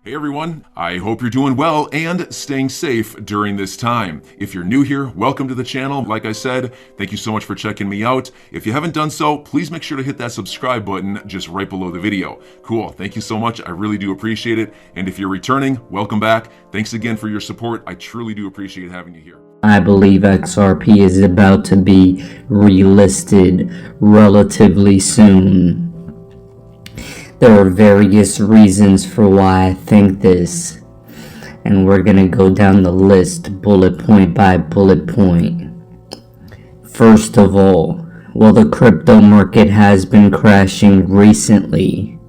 Hey everyone, I hope you're doing well and staying safe during this time. If you're new here, welcome to the channel. Like I said, thank you so much for checking me out. If you haven't done so, please make sure to hit that subscribe button just right below the video. Cool, thank you so much. I really do appreciate it. And if you're returning, welcome back. Thanks again for your support. I truly do appreciate having you here. I believe XRP is about to be relisted relatively soon. There are various reasons for why I think this, and we're gonna go down the list bullet point by bullet point. First of all, while the crypto market has been crashing recently,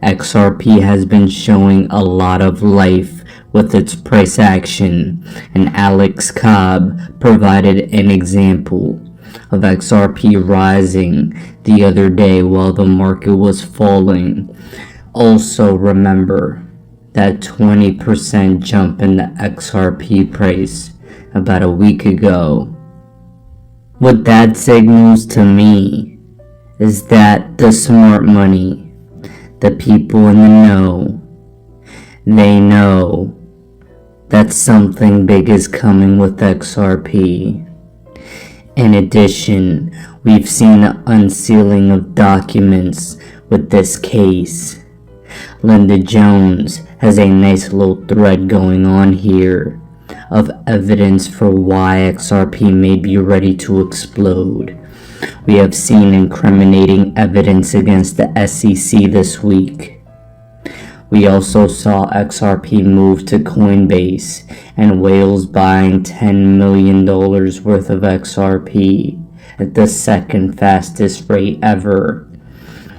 XRP has been showing a lot of life with its price action, and Alex Cobb provided an example of XRP rising the other day while the market was falling. Also remember that 20% jump in the XRP price about a week ago. What that signals to me is that the smart money, the people in the know, they know that something big is coming with XRP. In addition, we've seen the unsealing of documents with this case. Linda Jones has a nice little thread going on here of evidence for why XRP may be ready to explode. We have seen incriminating evidence against the SEC this week. We also saw XRP move to Coinbase and whales buying $10 million worth of XRP at the second fastest rate ever.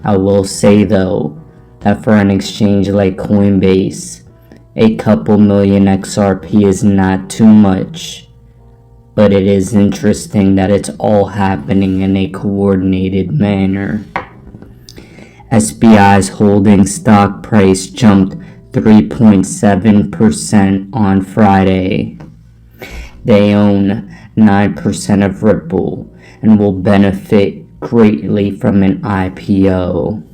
I will say though that for an exchange like Coinbase, a couple million XRP is not too much, but it is interesting that it's all happening in a coordinated manner. SBI's holding stock price jumped 3.7% on Friday. They own 9% of Ripple and will benefit greatly from an IPO.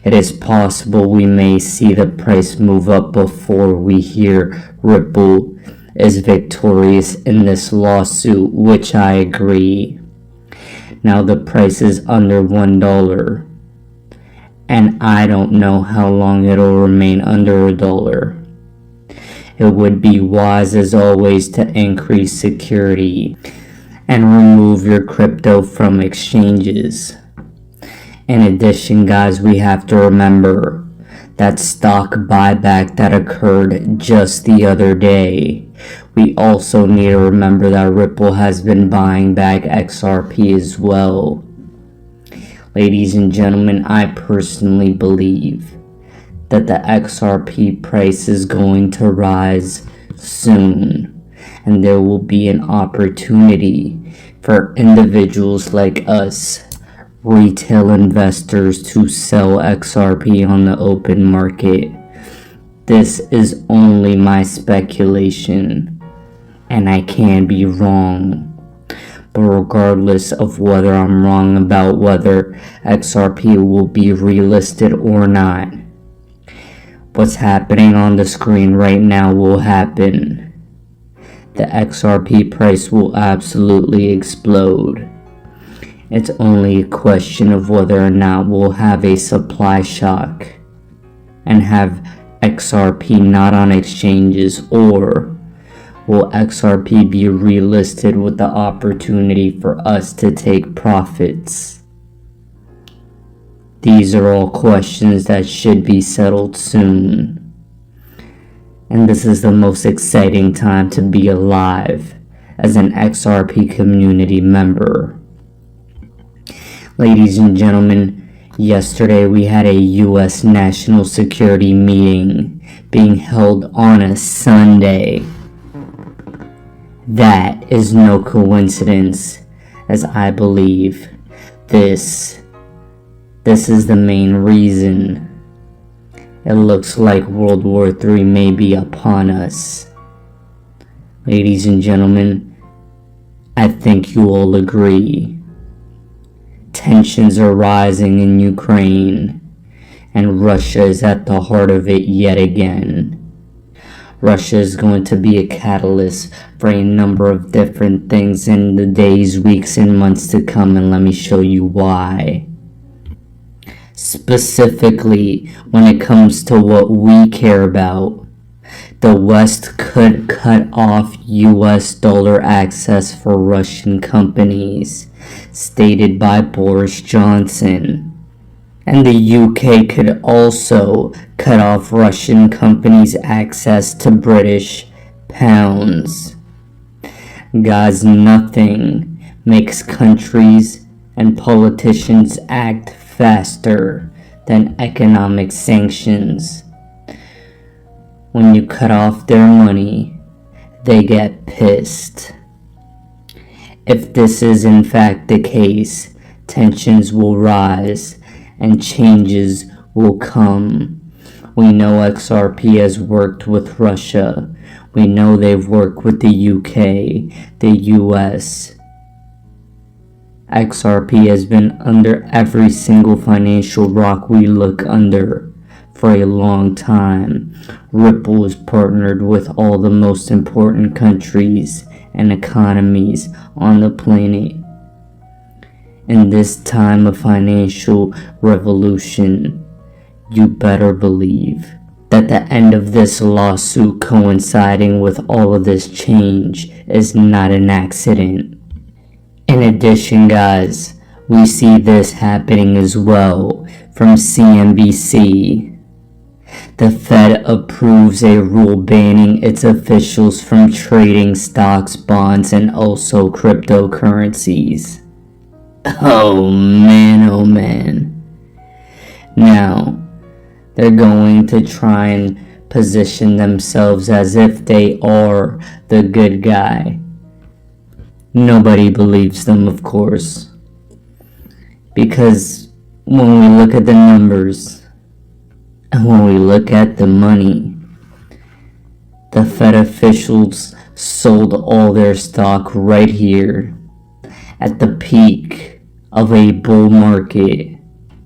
It is possible we may see the price move up before we hear Ripple is victorious in this lawsuit, which I agree. Now the price is under $1. And I don't know how long it'll remain under $1. It would be wise as always to increase security and remove your crypto from exchanges. In addition, guys, we have to remember that stock buyback that occurred just the other day. We also need to remember that Ripple has been buying back XRP as well. Ladies and gentlemen, I personally believe that the XRP price is going to rise soon, and there will be an opportunity for individuals like us, retail investors, to sell XRP on the open market. This is only my speculation, and I can be wrong. But regardless of whether I'm wrong about whether XRP will be relisted or not, what's happening on the screen right now will happen. The XRP price will absolutely explode. It's only a question of whether or not we'll have a supply shock and have XRP not on exchanges, or will XRP be relisted with the opportunity for us to take profits? These are all questions that should be settled soon. And this is the most exciting time to be alive as an XRP community member. Ladies and gentlemen, yesterday we had a U.S. national security meeting being held on a Sunday. That is no coincidence, as I believe this is the main reason. It looks like World War III may be upon us. Ladies and gentlemen, I think you all agree. Tensions are rising in Ukraine, and Russia is at the heart of it yet again. Russia is going to be a catalyst for a number of different things in the days, weeks, and months to come, and let me show you why. Specifically, when it comes to what we care about, the West could cut off US dollar access for Russian companies, stated by Boris Johnson. And the UK could also cut off Russian companies' access to British pounds. Guys, nothing makes countries and politicians act faster than economic sanctions. When you cut off their money, they get pissed. If this is in fact the case, tensions will rise and changes will come. We know XRP has worked with Russia. We know they've worked with the UK, the US. XRP has been under every single financial rock we look under for a long time. Ripple is partnered with all the most important countries and economies on the planet. In this time of financial revolution, you better believe that the end of this lawsuit coinciding with all of this change is not an accident. In addition, guys, we see this happening as well from CNBC. The Fed approves a rule banning its officials from trading stocks, bonds, and also cryptocurrencies. Oh man. Now, they're going to try and position themselves as if they are the good guy. Nobody believes them, of course. Because when we look at the numbers, and when we look at the money, the Fed officials sold all their stock right here at the peak of a bull market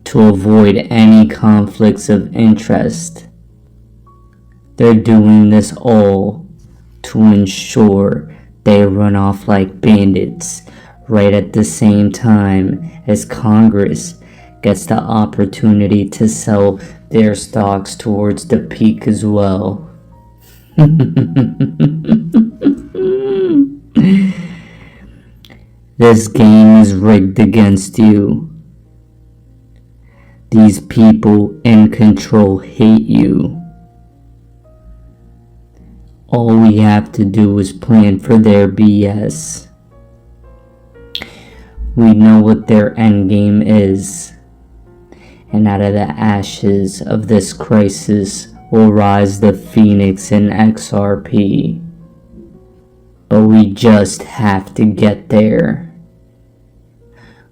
to avoid any conflicts of interest. They're doing this all to ensure they run off like bandits right at the same time as Congress gets the opportunity to sell their stocks towards the peak as well. This game is rigged against you. These people in control hate you. All we have to do is plan for their BS. We know what their endgame is. And out of the ashes of this crisis will rise the Phoenix in XRP. But we just have to get there.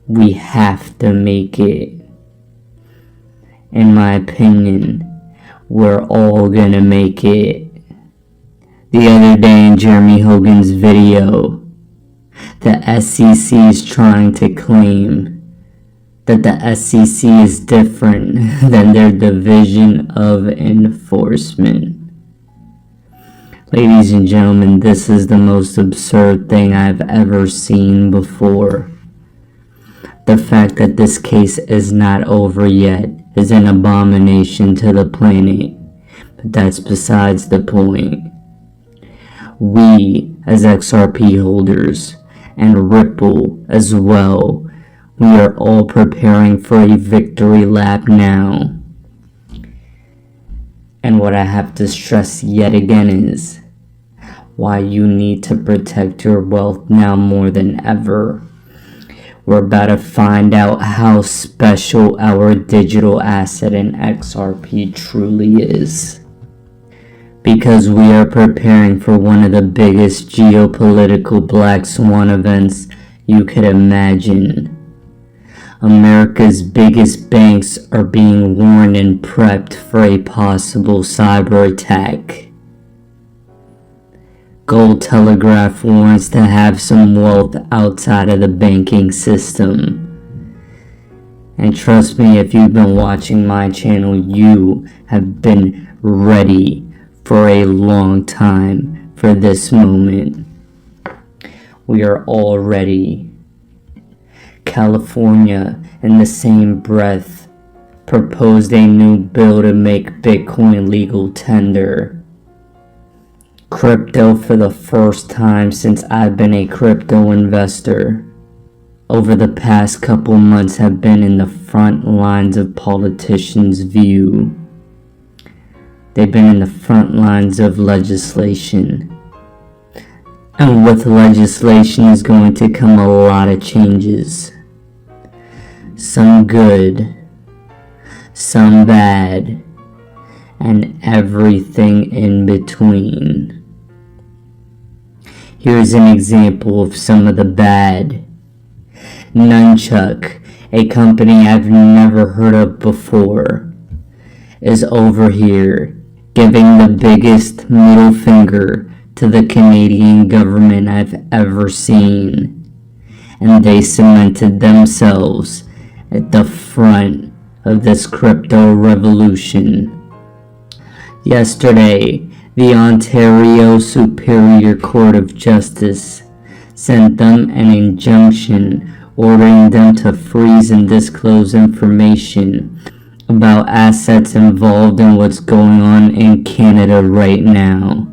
We have to make it. In my opinion, we're all gonna make it. The other day in Jeremy Hogan's video, the SEC is trying to claim that the SEC is different than their Division of Enforcement. Ladies and gentlemen, this is the most absurd thing I've ever seen before. The fact that this case is not over yet is an abomination to the planet, but that's besides the point. We, as XRP holders, and Ripple as well, we are all preparing for a victory lap now. And what I have to stress yet again is why you need to protect your wealth now more than ever. We're about to find out how special our digital asset in XRP truly is. Because we are preparing for one of the biggest geopolitical black swan events you could imagine. America's biggest banks are being warned and prepped for a possible cyber attack. Gold Telegraph warns to have some wealth outside of the banking system. And trust me, if you've been watching my channel, you have been ready for a long time for this moment. We are all ready. California, in the same breath, proposed a new bill to make Bitcoin legal tender. Crypto, for the first time since I've been a crypto investor, over the past couple months have been in the front lines of politicians' view. They've been in the front lines of legislation. And with legislation is going to come a lot of changes. Some good, some bad, and everything in between. Here's an example of some of the bad. Nunchuck, a company I've never heard of before, is over here giving the biggest middle finger to the Canadian government I've ever seen. And they cemented themselves at the front of this crypto revolution. Yesterday, the Ontario Superior Court of Justice sent them an injunction ordering them to freeze and disclose information about assets involved in what's going on in Canada right now.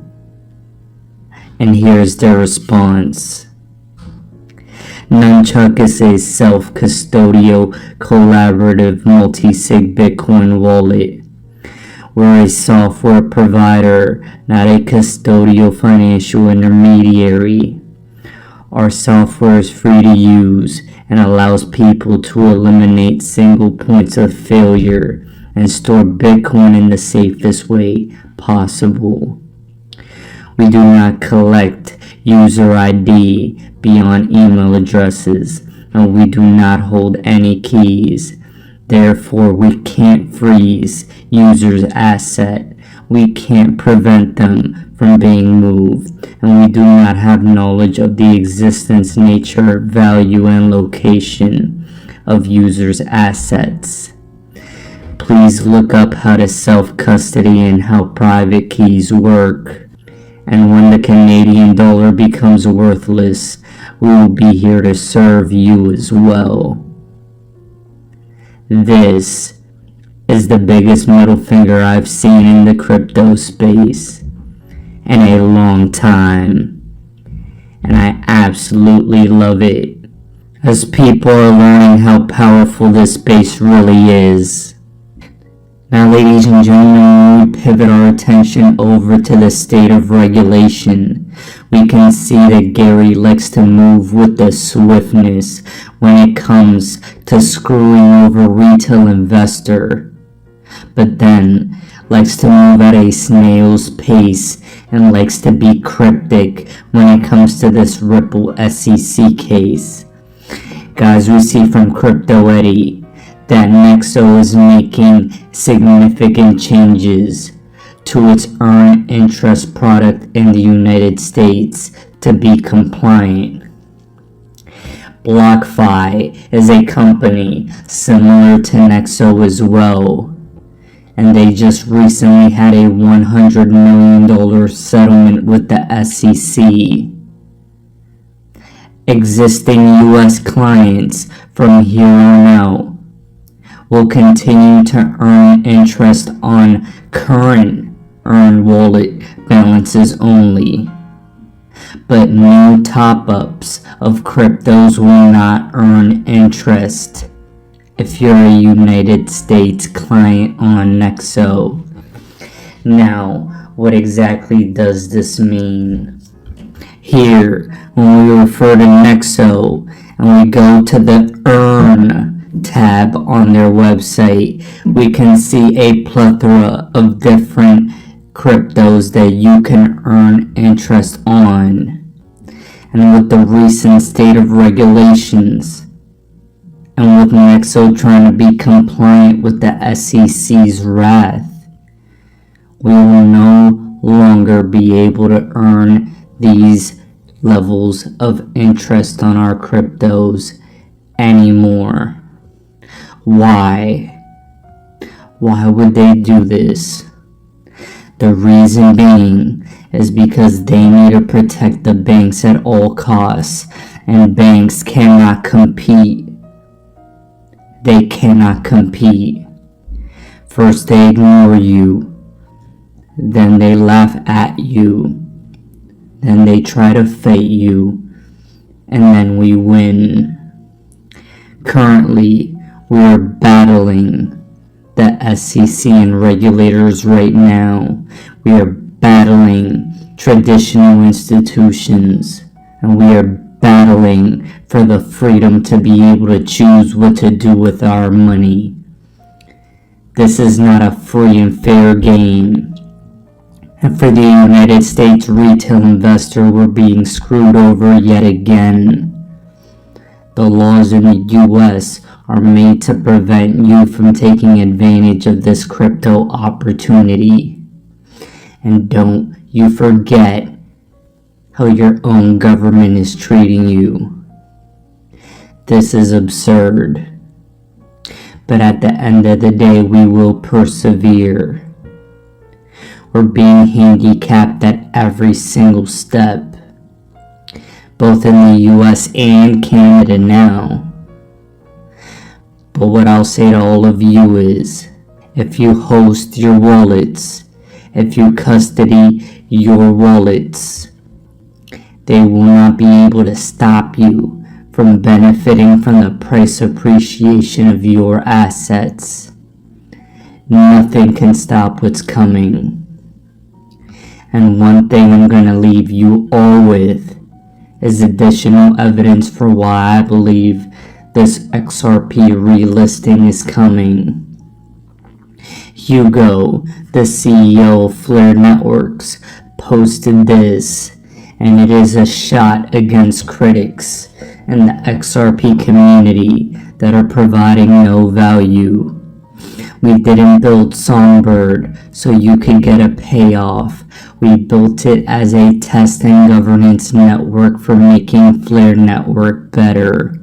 And here's their response. Nunchuck is a self-custodial, collaborative, multi-sig Bitcoin wallet. We're a software provider, not a custodial financial intermediary. Our software is free to use and allows people to eliminate single points of failure and store Bitcoin in the safest way possible. We do not collect user ID beyond email addresses, and we do not hold any keys. Therefore, we can't freeze users' asset. We can't prevent them from being moved, and we do not have knowledge of the existence, nature, value, and location of users' assets. Please look up how to self-custody and how private keys work. And when the Canadian dollar becomes worthless, we will be here to serve you as well. This is the biggest middle finger I've seen in the crypto space in a long time. And I absolutely love it, as people are learning how powerful this space really is. Now, ladies and gentlemen, when we pivot our attention over to the state of regulation, we can see that Gary likes to move with the swiftness when it comes to screwing over retail investor, but then likes to move at a snail's pace and likes to be cryptic when it comes to this Ripple SEC case. Guys, we see from Crypto Eddie that Nexo is making significant changes to its earned interest product in the United States to be compliant. BlockFi is a company similar to Nexo as well, and they just recently had a $100 million settlement with the SEC. Existing U.S. clients from here on out will continue to earn interest on current earned wallet balances only, but new top-ups of cryptos will not earn interest if you're a United States client on Nexo. Now, what exactly does this mean? Here, when we refer to Nexo and we go to the Earn tab on their website, we can see a plethora of different cryptos that you can earn interest on. And with the recent state of regulations, and with Nexo trying to be compliant with the SEC's wrath, we will no longer be able to earn these levels of interest on our cryptos anymore. Why? Why would they do this? The reason being is because they need to protect the banks at all costs, and banks cannot compete. They cannot compete. First they ignore you, then they laugh at you, then they try to fight you, and then we win. Currently, we are battling the SEC and regulators right now. We are battling traditional institutions, and we are battling for the freedom to be able to choose what to do with our money. This is not a free and fair game. And for the United States retail investor, we're being screwed over yet again. The laws in the US are made to prevent you from taking advantage of this crypto opportunity. And don't you forget how your own government is treating you. This is absurd. But at the end of the day, we will persevere. We're being handicapped at every single step, both in the US and Canada now. But what I'll say to all of you is, if you host your wallets, if you custody your wallets, they will not be able to stop you from benefiting from the price appreciation of your assets. Nothing can stop what's coming. And one thing I'm going to leave you all with is additional evidence for why I believe this XRP relisting is coming. Hugo, the CEO of Flare Networks, posted this, and it is a shot against critics in the XRP community that are providing no value. We didn't build Songbird so you could get a payoff. We built it as a test and governance network for making Flare Network better.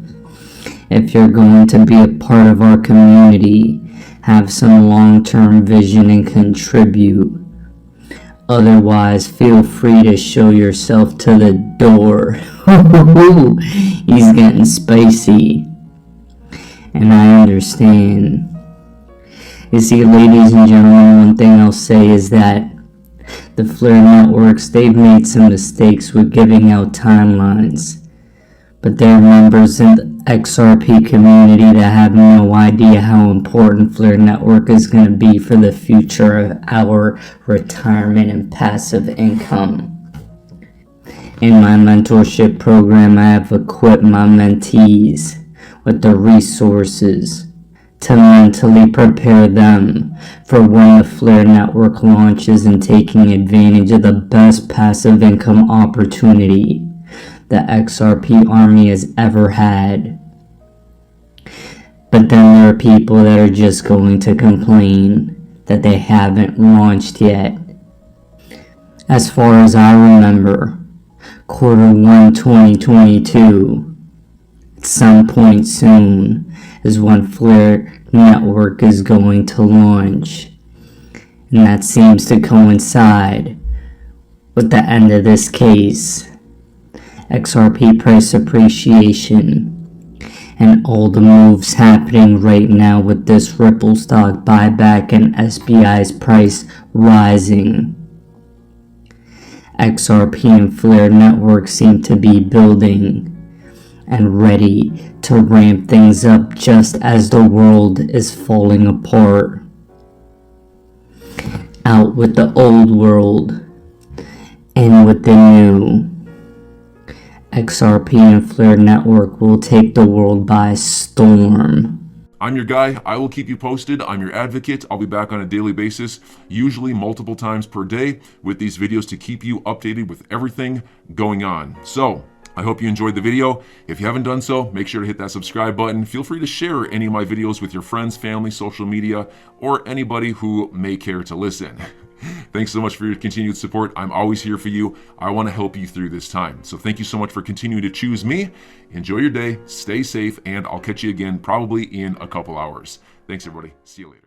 If you're going to be a part of our community, have some long-term vision and contribute. Otherwise, feel free to show yourself to the door. He's getting spicy. And I understand. You see, ladies and gentlemen, one thing I'll say is that the Flare Networks, they've made some mistakes with giving out timelines. But there are members in the XRP community that have no idea how important Flare Network is going to be for the future of our retirement and passive income. In my mentorship program, I have equipped my mentees with the resources to mentally prepare them for when the Flare Network launches and taking advantage of the best passive income opportunity the XRP army has ever had. But then there are people that are just going to complain that they haven't launched yet. As far as I remember, Q1 2022, at some point soon, is when Flare Network is going to launch. And that seems to coincide with the end of this case. XRP price appreciation and all the moves happening right now with this Ripple stock buyback and SBI's price rising. XRP and Flare Network seem to be building and ready to ramp things up just as the world is falling apart. Out with the old world, in with the new. XRP and Flare Network will take the world by storm. I'm your guy. I will keep you posted. I'm your advocate. I'll be back on a daily basis, usually multiple times per day, with these videos to keep you updated with everything going on. So, I hope you enjoyed the video. If you haven't done so, make sure to hit that subscribe button. Feel free to share any of my videos with your friends, family, social media, or anybody who may care to listen. Thanks so much for your continued support. I'm always here for you. I want to help you through this time. So thank you so much for continuing to choose me. Enjoy your day, stay safe, and I'll catch you again probably in a couple hours. Thanks, everybody. See you later.